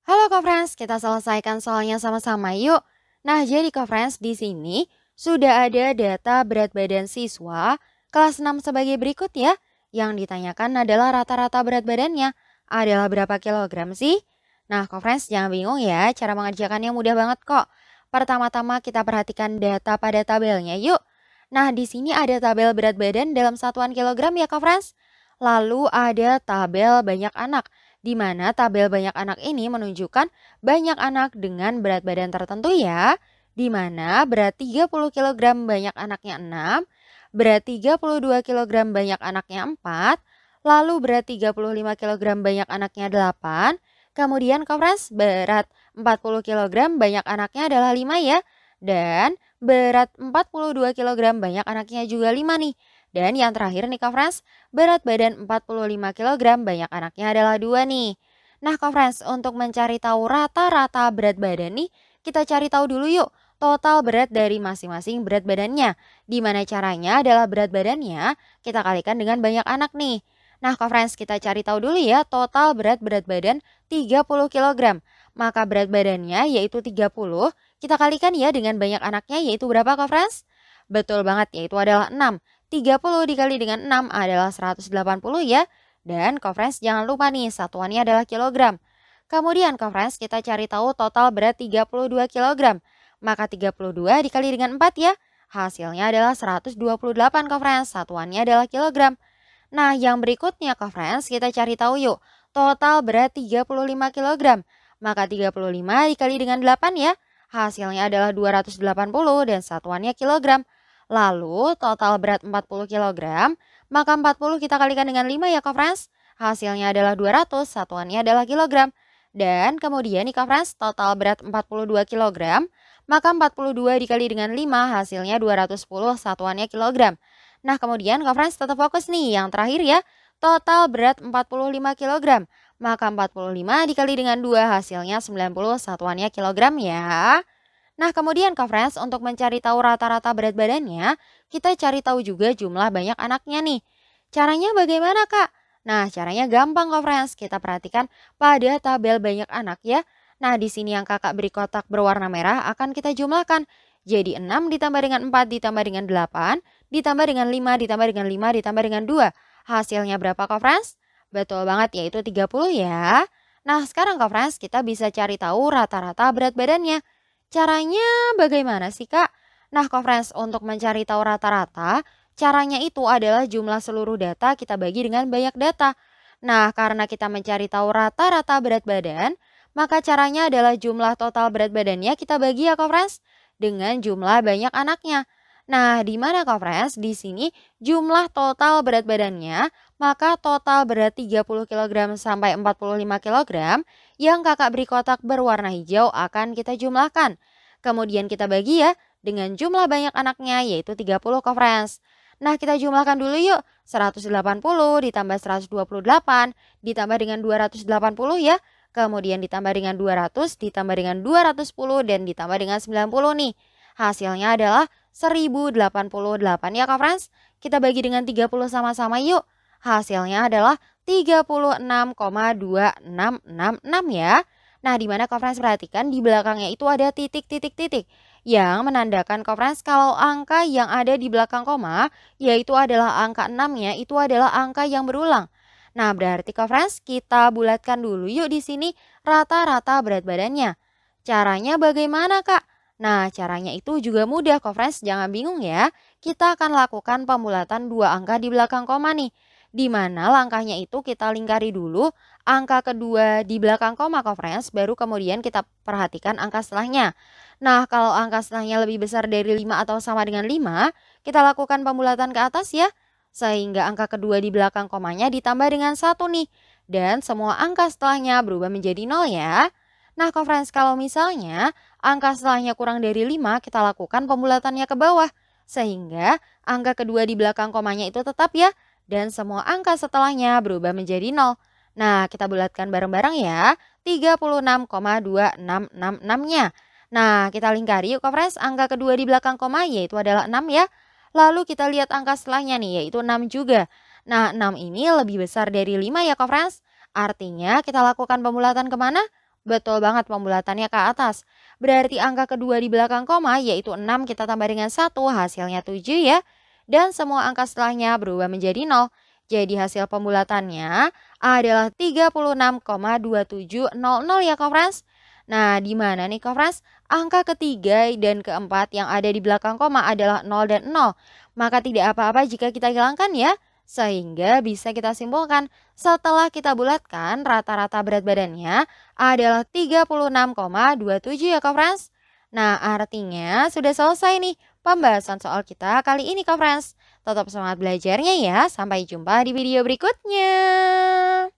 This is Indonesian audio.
Halo Kak Friends, kita selesaikan soalnya sama-sama yuk. Nah, jadi Kak Friends, di sini sudah ada data berat badan siswa kelas 6 sebagai berikut ya. Yang ditanyakan adalah rata-rata berat badannya adalah berapa kilogram sih? Nah, Kak Friends, jangan bingung ya, cara mengerjakannya mudah banget kok. Pertama-tama kita perhatikan data pada tabelnya yuk. Nah, di sini ada tabel berat badan dalam satuan kilogram ya Kak Friends. Lalu ada tabel banyak anak di mana tabel banyak anak ini menunjukkan banyak anak dengan berat badan tertentu ya, di mana berat 30 kilogram banyak anaknya 6, berat 32 kilogram banyak anaknya 4, lalu berat 35 kilogram banyak anaknya 8, kemudian Kofres berat 40 kilogram banyak anaknya adalah 5 ya, dan berat 42 kilogram banyak anaknya juga 5 nih. Dan yang terakhir nih Kak Frans, berat badan 45 kilogram banyak anaknya adalah 2 nih. Nah Kak Frans, untuk mencari tahu rata-rata berat badan nih, kita cari tahu dulu yuk total berat dari masing-masing berat badannya. Di mana caranya adalah berat badannya kita kalikan dengan banyak anak nih. Nah Kak Frans, kita cari tahu dulu ya total berat badan 30 kilogram. Maka berat badannya yaitu 30, kita kalikan ya dengan banyak anaknya yaitu berapa Kak Frans? Betul banget, yaitu adalah 6. 30 dikali dengan 6 adalah 180 ya. Dan conference jangan lupa nih, satuannya adalah kilogram. Kemudian conference kita cari tahu total berat 32 kilogram. Maka 32 dikali dengan 4 ya. Hasilnya adalah 128 conference, satuannya adalah kilogram. Nah, yang berikutnya conference kita cari tahu yuk. Total berat 35 kilogram. Maka 35 dikali dengan 8 ya. Hasilnya adalah 280 dan satuannya kilogram. Lalu total berat 40 kilogram, maka 40 kita kalikan dengan 5 ya Kak Frans. Hasilnya adalah 200, satuannya adalah kilogram. Dan kemudian nih Kak Frans, total berat 42 kilogram, maka 42 dikali dengan 5 hasilnya 210, satuannya kilogram. Nah kemudian Kak Frans tetap fokus nih, yang terakhir ya, total berat 45 kilogram, maka 45 dikali dengan 2 hasilnya 90, satuannya kilogram ya. Nah, kemudian Kak Friends, untuk mencari tahu rata-rata berat badannya, kita cari tahu juga jumlah banyak anaknya nih. Caranya bagaimana, Kak? Nah, caranya gampang Kak Friends. Kita perhatikan pada tabel banyak anak ya. Nah, di sini yang Kakak beri kotak berwarna merah akan kita jumlahkan. Jadi 6 ditambah dengan 4 ditambah dengan 8, ditambah dengan 5 ditambah dengan 5 ditambah dengan 2. Hasilnya berapa Kak Friends? Betul banget, yaitu 30 ya. Nah, sekarang Kak Friends, kita bisa cari tahu rata-rata berat badannya. Caranya bagaimana sih, Kak? Nah, Kak untuk mencari tahu rata-rata, caranya itu adalah jumlah seluruh data kita bagi dengan banyak data. Nah, karena kita mencari tahu rata-rata berat badan, maka caranya adalah jumlah total berat badannya kita bagi ya, Kak dengan jumlah banyak anaknya. Nah, di mana Kak Di sini jumlah total berat badannya, maka total berat 30 kilogram sampai 45 kilogram yang Kakak beri kotak berwarna hijau akan kita jumlahkan. Kemudian kita bagi ya dengan jumlah banyak anaknya yaitu 30 conference. Nah, kita jumlahkan dulu yuk. 180 ditambah 128 ditambah dengan 280 ya. Kemudian ditambah dengan 200 ditambah dengan 210 dan ditambah dengan 90 nih. Hasilnya adalah 1088 ya Kak Frans. Kita bagi dengan 30 sama-sama yuk. Hasilnya adalah 36,2666 ya. Nah, di mana Kak Frans perhatikan di belakangnya itu ada titik-titik-titik yang menandakan Kak Frans kalau angka yang ada di belakang koma yaitu adalah angka 6-nya itu adalah angka yang berulang. Nah, berarti Kak Frans kita bulatkan dulu yuk di sini rata-rata berat badannya. Caranya bagaimana, Kak? Nah, caranya itu juga mudah Kak Frans, jangan bingung ya. Kita akan lakukan pembulatan dua angka di belakang koma nih. Di mana langkahnya itu kita lingkari dulu angka kedua di belakang koma conference, baru kemudian kita perhatikan angka setelahnya. Nah, kalau angka setelahnya lebih besar dari 5 atau sama dengan 5, kita lakukan pembulatan ke atas ya. Sehingga angka kedua di belakang komanya ditambah dengan 1 nih. Dan semua angka setelahnya berubah menjadi 0 ya. Nah, conference kalau misalnya angka setelahnya kurang dari 5, kita lakukan pembulatannya ke bawah. Sehingga angka kedua di belakang komanya itu tetap ya. Dan semua angka setelahnya berubah menjadi 0. Nah, kita bulatkan bareng-bareng ya. 36,2666-nya. Nah, kita lingkari yuk Kak angka kedua di belakang koma yaitu adalah 6 ya. Lalu kita lihat angka setelahnya nih yaitu 6 juga. Nah, 6 ini lebih besar dari 5 ya Kak Artinya kita lakukan pembulatan kemana? Betul banget pembulatannya ke atas. Berarti angka kedua di belakang koma yaitu 6 kita tambah dengan 1 hasilnya 7 ya. Dan semua angka setelahnya berubah menjadi 0. Jadi hasil pembulatannya adalah 36,2700 ya Kofrens. Nah di mana nih Kofrens? Angka ketiga dan keempat yang ada di belakang koma adalah 0 dan 0. Maka tidak apa-apa jika kita hilangkan ya. Sehingga bisa kita simpulkan setelah kita bulatkan rata-rata berat badannya adalah 36,27 ya Kak Frans. Nah artinya sudah selesai nih pembahasan soal kita kali ini Kak Frans. Tetap semangat belajarnya ya. Sampai jumpa di video berikutnya.